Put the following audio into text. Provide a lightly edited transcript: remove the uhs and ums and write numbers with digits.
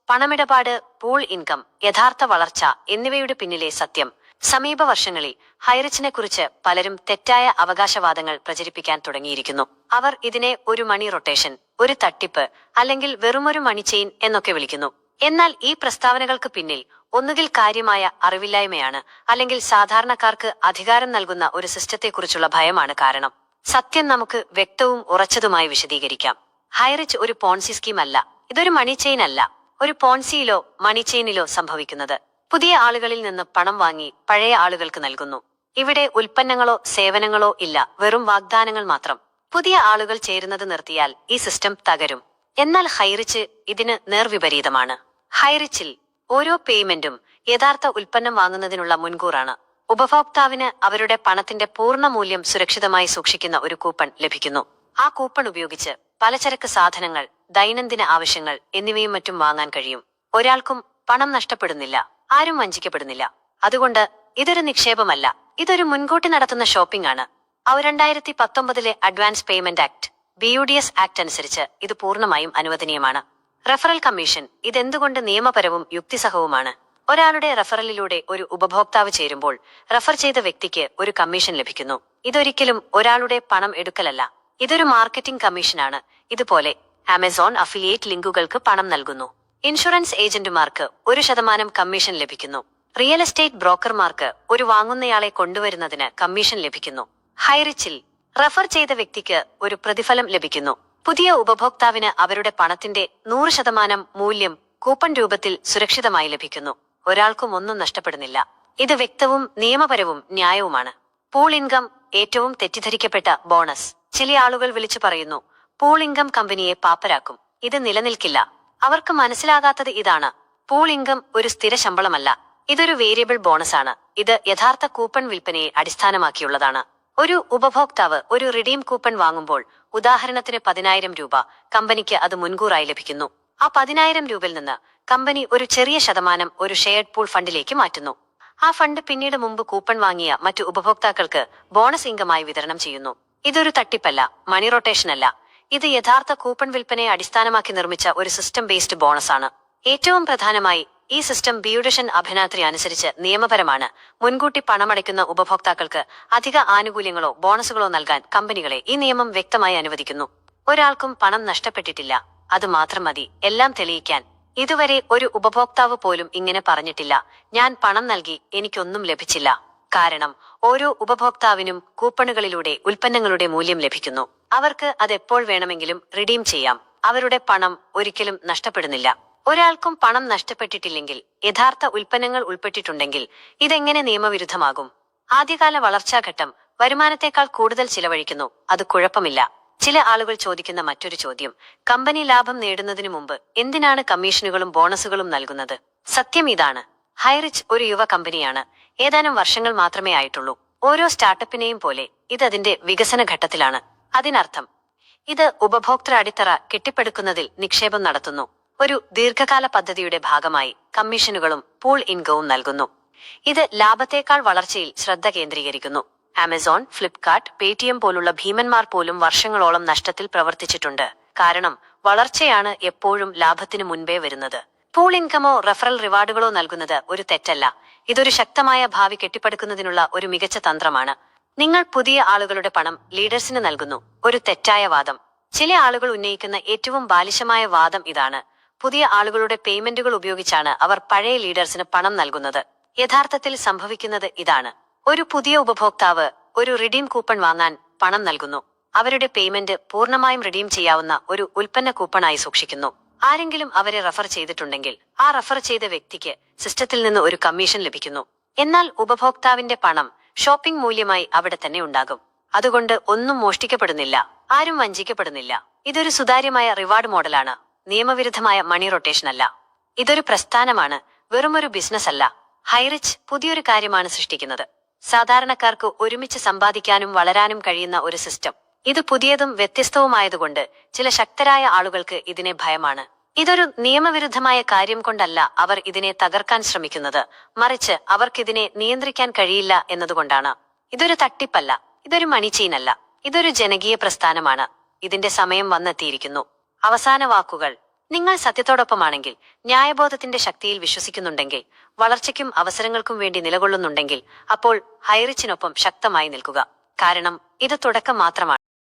പണമിടപാട്, pool income, യഥാർത്ഥ വളർച്ച എന്നിവയുടെ പിന്നിലെ സത്യം. സമീപ വർഷങ്ങളിൽ ഹൈറിച്ചിനെ കുറിച്ച് പലരും തെറ്റായ അവകാശവാദങ്ങൾ പ്രചരിപ്പിക്കാൻ തുടങ്ങിയിരിക്കുന്നു. അവർ ഇതിനെ ഒരു മണി റൊട്ടേഷൻ, ഒരു തട്ടിപ്പ്, അല്ലെങ്കിൽ വെറുമൊരു മണി ചെയിൻ എന്നൊക്കെ വിളിക്കുന്നു. എന്നാൽ ഈ പ്രസ്താവനകൾക്ക് പിന്നിൽ ഒന്നുകിൽ കാര്യമായ അറിവില്ലായ്മയാണ്, അല്ലെങ്കിൽ സാധാരണക്കാർക്ക് അധികാരം നൽകുന്ന ഒരു സിസ്റ്റത്തെക്കുറിച്ചുള്ള ഭയമാണ് കാരണം. സത്യം നമുക്ക് വ്യക്തവും ഉറച്ചതുമായി വിശദീകരിക്കാം. ഹൈറിച്ച് ഒരു പോൺസി സ്കീം അല്ല. ഇതൊരു മണി ചെയിൻ അല്ല. ഒരു പോൺസിയിലോ മണി ചെയിനിലോ സംഭവിക്കുന്നത് പുതിയ ആളുകളിൽ നിന്ന് പണം വാങ്ങി പഴയ ആളുകൾക്ക് നൽകുന്നു. ഇവിടെ ഉൽപ്പന്നങ്ങളോ സേവനങ്ങളോ ഇല്ല, വെറും വാഗ്ദാനങ്ങൾ മാത്രം. പുതിയ ആളുകൾ ചേരുന്നത് നിർത്തിയാൽ ഈ സിസ്റ്റം തകരും. എന്നാൽ ഹൈറിച്ച് ഇതിന് നേർവിപരീതമാണ്. ഹൈറിച്ചിൽ ഓരോ പേയ്മെന്റും യഥാർത്ഥ ഉൽപ്പന്നം വാങ്ങുന്നതിനുള്ള മുൻകൂറാണ്. ഉപഭോക്താവിന് അവരുടെ പണത്തിന്റെ പൂർണ്ണ മൂല്യം സുരക്ഷിതമായി സൂക്ഷിക്കുന്ന ഒരു കൂപ്പൺ ലഭിക്കുന്നു. ആ കൂപ്പൺ ഉപയോഗിച്ച് പലചരക്ക് സാധനങ്ങൾ, ദൈനംദിന ആവശ്യങ്ങൾ എന്നിവയും മറ്റും വാങ്ങാൻ കഴിയും. ഒരാൾക്കും പണം നഷ്ടപ്പെടുന്നില്ല, ആരും വഞ്ചിക്കപ്പെടുന്നില്ല. അതുകൊണ്ട് ഇതൊരു നിക്ഷേപമല്ല, ഇതൊരു മുൻകൂട്ടി നടത്തുന്ന ഷോപ്പിംഗ് ആണ്. 2019 advance payment act BUDS act അനുസരിച്ച് ഇത് പൂർണ്ണമായും അനുവദനീയമാണ്. റെഫറൽ കമ്മീഷൻ ഇതെന്തുകൊണ്ട് നിയമപരവും യുക്തിസഹവുമാണ്? ഒരാളുടെ റെഫറലിലൂടെ ഒരു ഉപഭോക്താവ് ചേരുമ്പോൾ റെഫർ ചെയ്ത വ്യക്തിക്ക് ഒരു കമ്മീഷൻ ലഭിക്കുന്നു. ഇതൊരിക്കലും ഒരാളുടെ പണം എടുക്കലല്ല, ഇതൊരു മാർക്കറ്റിംഗ് കമ്മീഷനാണ്. ഇതുപോലെ ആമസോൺ അഫിലിയേറ്റ് ലിങ്കുകൾക്ക് പണം നൽകുന്നു. ഇൻഷുറൻസ് ഏജന്റുമാർക്ക് 1% കമ്മീഷൻ ലഭിക്കുന്നു. റിയൽ എസ്റ്റേറ്റ് ബ്രോക്കർമാർക്ക് ഒരു വാങ്ങുന്നയാളെ കൊണ്ടുവരുന്നതിന് കമ്മീഷൻ ലഭിക്കുന്നു. ഹൈറിച്ചിൽ റെഫർ ചെയ്ത വ്യക്തിക്ക് ഒരു പ്രതിഫലം ലഭിക്കുന്നു. പുതിയ ഉപഭോക്താവിന് അവരുടെ പണത്തിന്റെ 100% മൂല്യം കൂപ്പൺ രൂപത്തിൽ സുരക്ഷിതമായി ലഭിക്കുന്നു. ഒരാൾക്കും ഒന്നും നഷ്ടപ്പെടുന്നില്ല. ഇത് വ്യക്തവും നിയമപരവും ന്യായവുമാണ്. പൂൾ ഇൻകം ഏറ്റവും തെറ്റിദ്ധരിക്കപ്പെട്ട ബോണസ്. ചില ആളുകൾ വിളിച്ചു പറയുന്നു, പൂൾ ഇൻകം കമ്പനിയെ പാപ്പരാക്കും, ഇത് നിലനിൽക്കില്ല. അവർക്ക് മനസ്സിലാകാത്തത് ഇതാണ്: പൂൾ ഇൻകം ഒരു സ്ഥിര ശമ്പളമല്ല, ഇതൊരു വേരിയബിൾ ബോണസാണ്. ഇത് യഥാർത്ഥ കൂപ്പൺ വിൽപ്പനയെ അടിസ്ഥാനമാക്കിയുള്ളതാണ്. ഒരു ഉപഭോക്താവ് ഒരു റിഡീം കൂപ്പൺ വാങ്ങുമ്പോൾ, ഉദാഹരണത്തിന് 10,000 രൂപ, കമ്പനിക്ക് അത് മുൻകൂറായി ലഭിക്കുന്നു. ആ 10,000 രൂപയിൽ നിന്ന് കമ്പനി ഒരു ചെറിയ ശതമാനം ഒരു ഷെയർഡ് പൂൾ ഫണ്ടിലേക്ക് മാറ്റുന്നു. ആ ഫണ്ട് പിന്നീട് മുമ്പ് കൂപ്പൺ വാങ്ങിയ മറ്റു ഉപഭോക്താക്കൾക്ക് ബോണസ് ഇൻകമായി വിതരണം ചെയ്യുന്നു. ഇതൊരു തട്ടിപ്പല്ല, മണി റൊട്ടേഷൻ അല്ല. ഇത് യഥാർത്ഥ കൂപ്പൺ വിൽപ്പനയെ അടിസ്ഥാനമാക്കി നിർമ്മിച്ച ഒരു സിസ്റ്റം ബേസ്ഡ് ബോണസാണ്. ഏറ്റവും പ്രധാനമായി ഈ സിസ്റ്റം BUDS അഭിനാത്രി അനുസരിച്ച് നിയമപരമാണ്. മുൻകൂട്ടി പണമടയ്ക്കുന്ന ഉപഭോക്താക്കൾക്ക് അധിക ആനുകൂല്യങ്ങളോ ബോണസുകളോ നൽകാൻ കമ്പനികളെ ഈ നിയമം വ്യക്തമായി അനുവദിക്കുന്നു. ഒരാൾക്കും പണം നഷ്ടപ്പെട്ടിട്ടില്ല, അത് മാത്രം മതി എല്ലാം തെളിയിക്കാൻ. ഇതുവരെ ഒരു ഉപഭോക്താവ് പോലും ഇങ്ങനെ പറഞ്ഞിട്ടില്ല, ഞാൻ പണം നൽകി എനിക്കൊന്നും ലഭിച്ചില്ല. കാരണം ഓരോ ഉപഭോക്താവിനും കൂപ്പണുകളിലൂടെ ഉൽപ്പന്നങ്ങളുടെ മൂല്യം ലഭിക്കുന്നു. അവർക്ക് അതെപ്പോൾ വേണമെങ്കിലും റിഡീം ചെയ്യാം. അവരുടെ പണം ഒരിക്കലും നഷ്ടപ്പെടുന്നില്ല. ഒരാൾക്കും പണം നഷ്ടപ്പെട്ടിട്ടില്ലെങ്കിൽ, യഥാർത്ഥ ഉൽപ്പന്നങ്ങൾ ഉൾപ്പെട്ടിട്ടുണ്ടെങ്കിൽ ഇതെങ്ങനെ നിയമവിരുദ്ധമാകും? ആദ്യകാല വളർച്ചാഘട്ടം വരുമാനത്തെക്കാൾ കൂടുതൽ ചിലവഴിക്കുന്നു, അത് കുഴപ്പമില്ല. ചില ആളുകൾ ചോദിക്കുന്ന മറ്റൊരു ചോദ്യം: കമ്പനി ലാഭം നേടുന്നതിനു മുമ്പ് എന്തിനാണ് കമ്മീഷനുകളും ബോണസുകളും നൽകുന്നത്? സത്യം ഇതാണ്: ഹൈറിച്ച് ഒരു യുവ കമ്പനിയാണ്. ഏതാനും വർഷങ്ങൾ മാത്രമേ ആയിട്ടുള്ളൂ. ഓരോ സ്റ്റാർട്ടപ്പിനെയും പോലെ ഇത് അതിന്റെ വികസന ഘട്ടത്തിലാണ്. അതിനർത്ഥം ഇത് ഉപഭോക്തൃ അടിത്തറ കെട്ടിപ്പടുക്കുന്നതിൽ നിക്ഷേപം നടത്തുന്നു. ഒരു ദീർഘകാല പദ്ധതിയുടെ ഭാഗമായി കമ്മീഷനുകളും പൂൾ ഇൻകവും നൽകുന്നു. ഇത് ലാഭത്തേക്കാൾ വളർച്ചയിൽ ശ്രദ്ധ കേന്ദ്രീകരിക്കുന്നു. ആമസോൺ, ഫ്ലിപ്കാർട്ട്, പേടിഎം പോലുള്ള ഭീമന്മാർ പോലും വർഷങ്ങളോളം നഷ്ടത്തിൽ പ്രവർത്തിച്ചിട്ടുണ്ട്. കാരണം വളർച്ചയാണ് എപ്പോഴും ലാഭത്തിന് മുൻപേ വരുന്നത്. പൂൾ ഇൻകമോ റെഫറൽ റിവാർഡുകളോ നൽകുന്നത് ഒരു തെറ്റല്ല. ഇതൊരു ശക്തമായ ഭാവി കെട്ടിപ്പടുക്കുന്നതിനുള്ള ഒരു മികച്ച തന്ത്രമാണ്. നിങ്ങൾ പുതിയ ആളുകളുടെ പണം ലീഡേഴ്സിന് നൽകുന്നു, ഒരു തെറ്റായ വാദം. ചില ആളുകൾ ഉന്നയിക്കുന്ന ഏറ്റവും ബാലിശമായ വാദം ഇതാണ്: പുതിയ ആളുകളുടെ പേയ്മെന്റുകൾ ഉപയോഗിച്ചാണ് അവർ പഴയ ലീഡേഴ്സിന് പണം നൽകുന്നത്. യഥാർത്ഥത്തിൽ സംഭവിക്കുന്നത് ഇതാണ്: ഒരു പുതിയ ഉപഭോക്താവ് ഒരു റിഡീം കൂപ്പൺ വാങ്ങാൻ പണം നൽകുന്നു. അവരുടെ പേയ്മെന്റ് പൂർണ്ണമായും റിഡീം ചെയ്യാവുന്ന ഒരു ഉൽപ്പന്ന കൂപ്പണായി സൂക്ഷിക്കുന്നു. ആരെങ്കിലും അവരെ റെഫർ ചെയ്തിട്ടുണ്ടെങ്കിൽ ആ റെഫർ ചെയ്ത വ്യക്തിക്ക് സിസ്റ്റത്തിൽ നിന്ന് ഒരു കമ്മീഷൻ ലഭിക്കുന്നു. എന്നാൽ ഉപഭോക്താവിന്റെ പണം ഷോപ്പിംഗ് മൂല്യമായി അവിടെ തന്നെ ഉണ്ടാകും. അതുകൊണ്ട് ഒന്നും മോഷ്ടിക്കപ്പെടുന്നില്ല, ആരും വഞ്ചിക്കപ്പെടുന്നില്ല. ഇതൊരു സുതാര്യമായ റിവാർഡ് മോഡലാണ്, നിയമവിരുദ്ധമായ മണി റൊട്ടേഷൻ അല്ല. ഇതൊരു പ്രസ്ഥാനമാണ്, വെറുമൊരു ബിസിനസ് അല്ല. ഹൈറിച്ച് പുതിയൊരു കാര്യമാണ് സൃഷ്ടിക്കുന്നത്: സാധാരണക്കാർക്ക് ഒരുമിച്ച് സമ്പാദിക്കാനും വളരാനും കഴിയുന്ന ഒരു സിസ്റ്റം. ഇത് പുതിയതും വ്യത്യസ്തവുമായതുകൊണ്ട് ചില ശക്തരായ ആളുകൾക്ക് ഇതിനെ ഭയമാണ്. ഇതൊരു നിയമവിരുദ്ധമായ കാര്യം കൊണ്ടല്ല അവർ ഇതിനെ തകർക്കാൻ ശ്രമിക്കുന്നത്, മറിച്ച് അവർക്കിതിനെ നിയന്ത്രിക്കാൻ കഴിയില്ല എന്നതുകൊണ്ടാണ്. ഇതൊരു തട്ടിപ്പല്ല, ഇതൊരു മണി ചെയിനല്ല, ഇതൊരു ജനകീയ പ്രസ്ഥാനമാണ്. ഇതിന്റെ സമയം വന്നെത്തിയിരിക്കുന്നു. അവസാന വാക്കുകൾ: നിങ്ങൾ സത്യത്തോടൊപ്പമാണെങ്കിൽ, ന്യായബോധത്തിന്റെ ശക്തിയിൽ വിശ്വസിക്കുന്നുണ്ടെങ്കിൽ, വളർച്ചയ്ക്കും അവസരങ്ങൾക്കും വേണ്ടി നിലകൊള്ളുന്നുണ്ടെങ്കിൽ, അപ്പോൾ ഹൈറിച്ചിനൊപ്പം ശക്തമായി നിൽക്കുക. കാരണം ഇത് തുടക്കം മാത്രമാണ്.